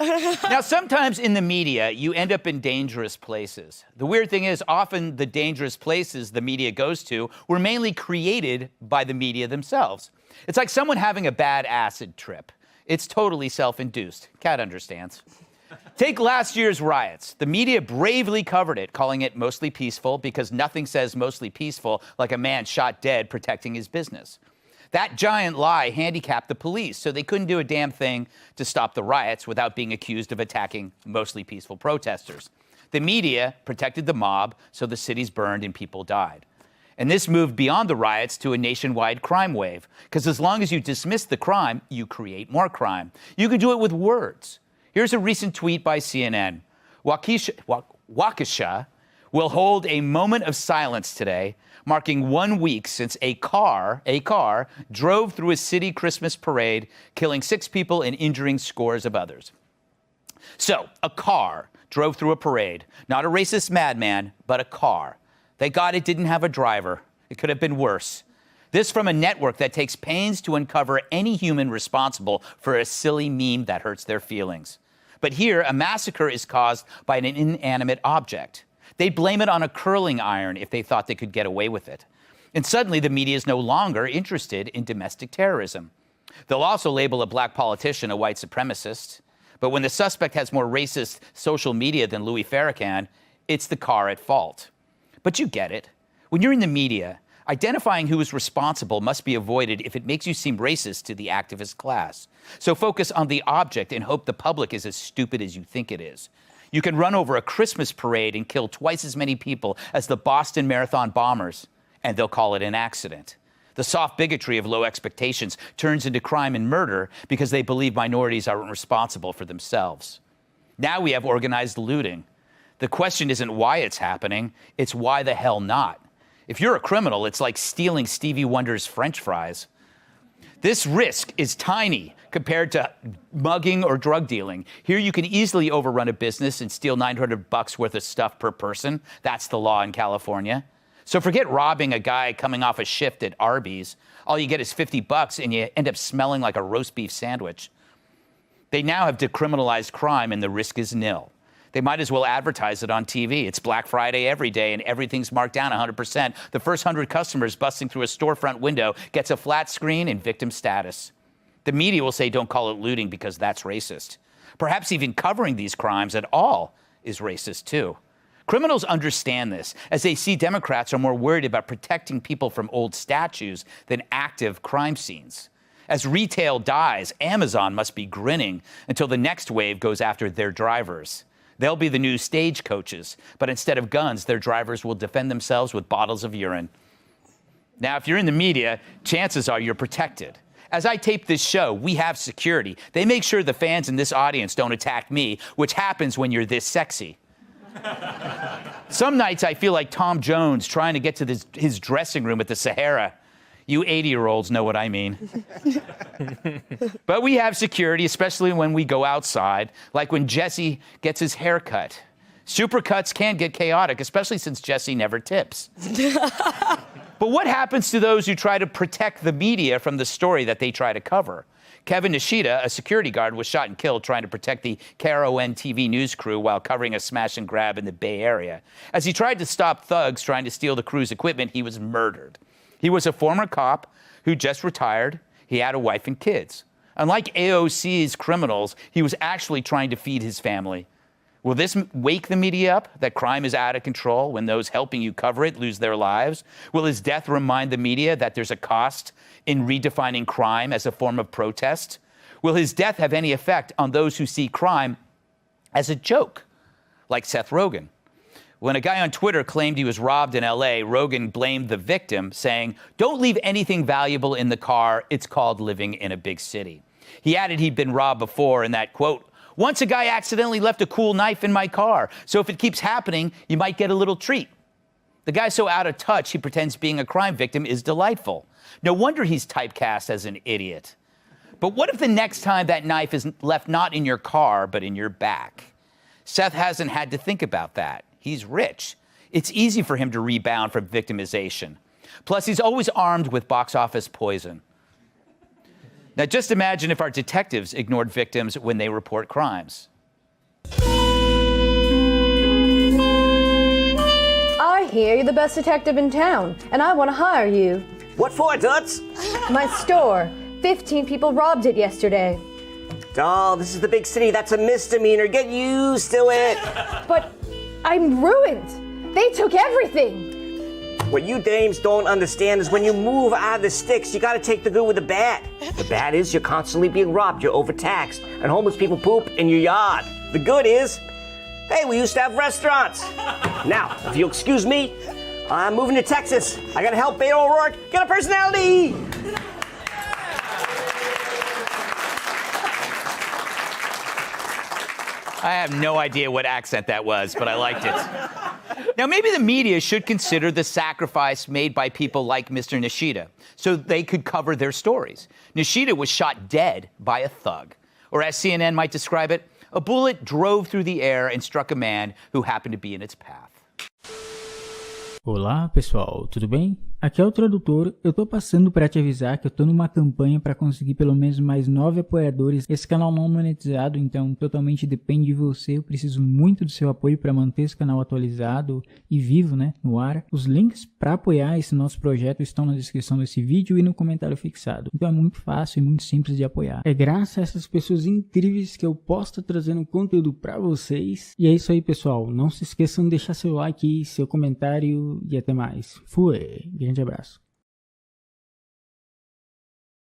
Now, sometimes in the media, you end up in dangerous places. The weird thing is, often the dangerous places the media goes to were mainly created by the media themselves. It's like someone having a bad acid trip. It's totally self-induced. Cat understands. Take last year's riots. The media bravely covered it, calling it mostly peaceful because nothing says mostly peaceful like a man shot dead protecting his business. That giant lie handicapped the police, so they couldn't do a damn thing to stop the riots without being accused of attacking mostly peaceful protesters. The media protected the mob, so the cities burned and people died. And this moved beyond the riots to a nationwide crime wave, because as long as you dismiss the crime, you create more crime. You can do it with words. Here's a recent tweet by CNN. Waukesha will hold a moment of silence today, marking 1 week since a car drove through a city Christmas parade, killing 6 people and injuring scores of others. So, a car drove through a parade, not a racist madman, but a car. Thank God it didn't have a driver. It could have been worse. This from a network that takes pains to uncover any human responsible for a silly meme that hurts their feelings. But here, a massacre is caused by an inanimate object. They'd blame it on a curling iron if they thought they could get away with it. And suddenly, the media is no longer interested in domestic terrorism. They'll also label a black politician a white supremacist. But when the suspect has more racist social media than Louis Farrakhan, it's the car at fault. But you get it. When you're in the media, identifying who is responsible must be avoided if it makes you seem racist to the activist class. So focus on the object and hope the public is as stupid as you think it is. You can run over a Christmas parade and kill twice as many people as the Boston Marathon bombers, and they'll call it an accident. The soft bigotry of low expectations turns into crime and murder because they believe minorities aren't responsible for themselves. Now we have organized looting. The question isn't why it's happening, it's why the hell not. If you're a criminal, it's like stealing Stevie Wonder's French fries. This risk is tiny compared to mugging or drug dealing. Here you can easily overrun a business and steal $900 worth of stuff per person. That's the law in California. So forget robbing a guy coming off a shift at Arby's. All you get is $50 and you end up smelling like a roast beef sandwich. They now have decriminalized crime and the risk is nil. They might as well advertise it on TV. It's Black Friday every day, and everything's marked down 100%. The first 100 customers busting through a storefront window gets a flat screen and victim status. The media will say don't call it looting because that's racist. Perhaps even covering these crimes at all is racist, too. Criminals understand this, as they see Democrats are more worried about protecting people from old statues than active crime scenes. As retail dies, Amazon must be grinning until the next wave goes after their drivers. They'll be the new stagecoaches, but instead of guns, their drivers will defend themselves with bottles of urine. Now, if you're in the media, chances are you're protected. As I tape this show, we have security. They make sure the fans in this audience don't attack me, which happens when you're this sexy. Some nights I feel like Tom Jones trying to get to his dressing room at the Sahara. You 80-year-olds know what I mean. But we have security, especially when we go outside, like when Jesse gets his hair cut. Supercuts can get chaotic, especially since Jesse never tips. But what happens to those who try to protect the media from the story that they try to cover? Kevin Nishida, a security guard, was shot and killed trying to protect the KRON TV news crew while covering a smash and grab in the Bay Area. As he tried to stop thugs trying to steal the crew's equipment, he was murdered. He was a former cop who just retired. He had a wife and kids. Unlike AOC's criminals, he was actually trying to feed his family. Will this wake the media up that crime is out of control when those helping you cover it lose their lives? Will his death remind the media that there's a cost in redefining crime as a form of protest? Will his death have any effect on those who see crime as a joke, like Seth Rogen? When a guy on Twitter claimed he was robbed in LA, Rogen blamed the victim, saying, "Don't leave anything valuable in the car. It's called living in a big city." He added he'd been robbed before and that, quote, "Once a guy accidentally left a cool knife in my car, so if it keeps happening, you might get a little treat." The guy's so out of touch, he pretends being a crime victim is delightful. No wonder he's typecast as an idiot. But what if the next time that knife is left not in your car, but in your back? Seth hasn't had to think about that. He's rich. It's easy for him to rebound from victimization. Plus, he's always armed with box office poison. Now, just imagine if our detectives ignored victims when they report crimes. I hear you're the best detective in town, and I want to hire you. What for, Toots? My store. 15 people robbed it yesterday. Oh, this is the big city. That's a misdemeanor. Get used to it. But I'm ruined. They took everything. What you dames don't understand is when you move out of the sticks, you gotta take the good with the bad. The bad is you're constantly being robbed, you're overtaxed, and homeless people poop in your yard. The good is, hey, we used to have restaurants. Now, if you'll excuse me, I'm moving to Texas. I gotta help Beto O'Rourke get a personality. I have no idea what accent that was, but I liked it. Now, maybe the media should consider the sacrifice made by people like Mr. Nishida so they could cover their stories. Nishida was shot dead by a thug. Or as CNN might describe it, a bullet drove through the air and struck a man who happened to be in its path. Olá pessoal, tudo bem? Aqui é o Tradutor, eu tô passando para te avisar que eu tô numa campanha para conseguir pelo menos mais 9 apoiadores. Esse canal não é monetizado, então totalmente depende de você, eu preciso muito do seu apoio para manter esse canal atualizado e vivo, né, no ar. Os links para apoiar esse nosso projeto estão na descrição desse vídeo e no comentário fixado. Então é muito fácil e muito simples de apoiar. É graças a essas pessoas incríveis que eu posso estar trazendo conteúdo para vocês. E é isso aí pessoal, não se esqueçam de deixar seu like, seu comentário e até mais. Fui! Grande abraço.